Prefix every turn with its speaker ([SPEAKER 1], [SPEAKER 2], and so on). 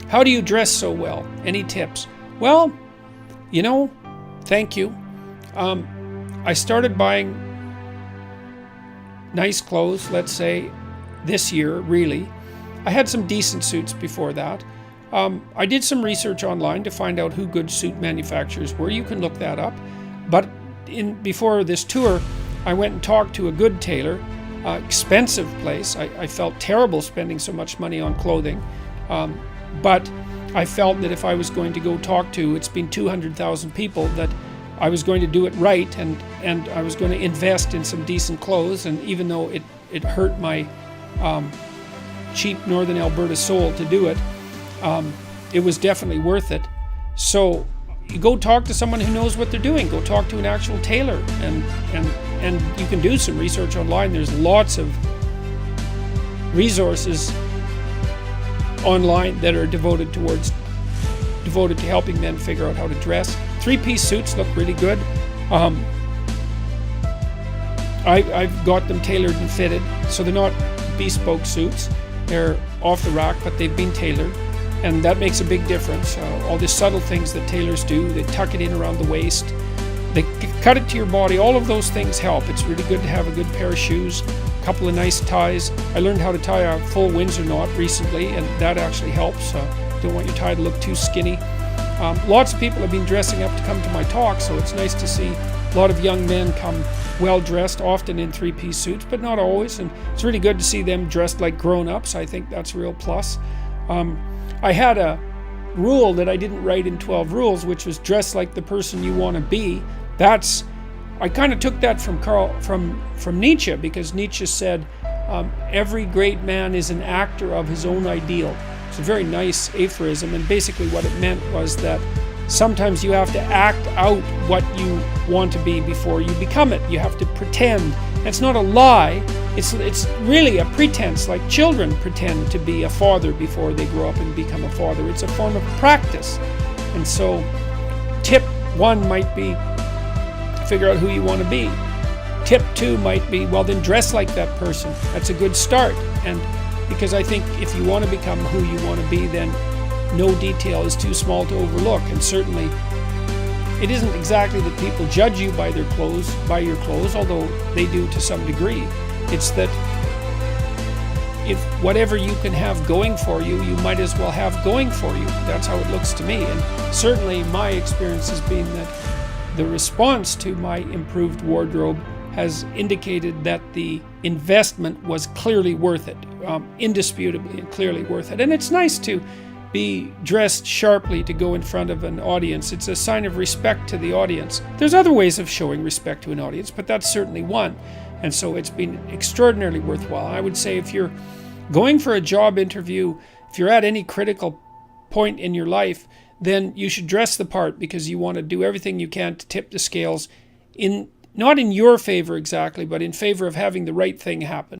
[SPEAKER 1] How do you dress so well? Any tips? Well, thank you. I started buying nice clothes, let's say, this year, really. I had some decent suits before that. I did some research online to find out who good suit manufacturers were. You can look that up. But before this tour, I went and talked to a good tailor, expensive place. I felt terrible spending so much money on clothing. But I felt that if I was going to go talk to, it's been 200,000 people, that I was going to do it right, and I was going to invest in some decent clothes. And even though it hurt my cheap Northern Alberta soul to do it, it was definitely worth it. So you go talk to someone who knows what they're doing. Go talk to an actual tailor, and you can do some research online. There's lots of resources online that are devoted to helping men figure out how to dress. 3-piece suits look really good. I've got them tailored and fitted, so they're not bespoke suits. They're off the rack, but they've been tailored, and that makes a big difference. All the subtle things that tailors do, they tuck it in around the waist, they cut it to your body, all of those things help. It's really good to have a good pair of shoes, a couple of nice ties. I learned how to tie a full Windsor knot recently, and that actually helps. Don't want your tie to look too skinny. Lots of people have been dressing up to come to my talk, so it's nice to see a lot of young men come well dressed, often in 3-piece suits, but not always. And it's really good to see them dressed like grown-ups. I think that's a real plus. I had a rule that I didn't write in 12 Rules, which was dress like the person you want to be. I kind of took that from Nietzsche, because Nietzsche said, every great man is an actor of his own ideal. It's a very nice aphorism, and basically what it meant was that sometimes you have to act out what you want to be before you become it. You have to pretend. It's not a lie. It's really a pretense, like children pretend to be a father before they grow up and become a father. It's a form of practice. And so tip 1 might be figure out who you want to be. Tip 2 might be, well, then dress like that person. That's a good start. And because I think if you want to become who you want to be, then no detail is too small to overlook. And certainly it isn't exactly that people judge you by your clothes, although they do to some degree. It's that if whatever you can have going for you, you might as well have going for you. That's how it looks to me. And certainly my experience has been that the response to my improved wardrobe has indicated that the investment was clearly worth it, indisputably and clearly worth it. And it's nice to be dressed sharply to go in front of an audience. It's a sign of respect to the audience. There's other ways of showing respect to an audience, but that's certainly one. And so it's been extraordinarily worthwhile. I would say if you're going for a job interview, if you're at any critical point in your life, then you should dress the part, because you want to do everything you can to tip the scales not in your favor exactly, but in favor of having the right thing happen.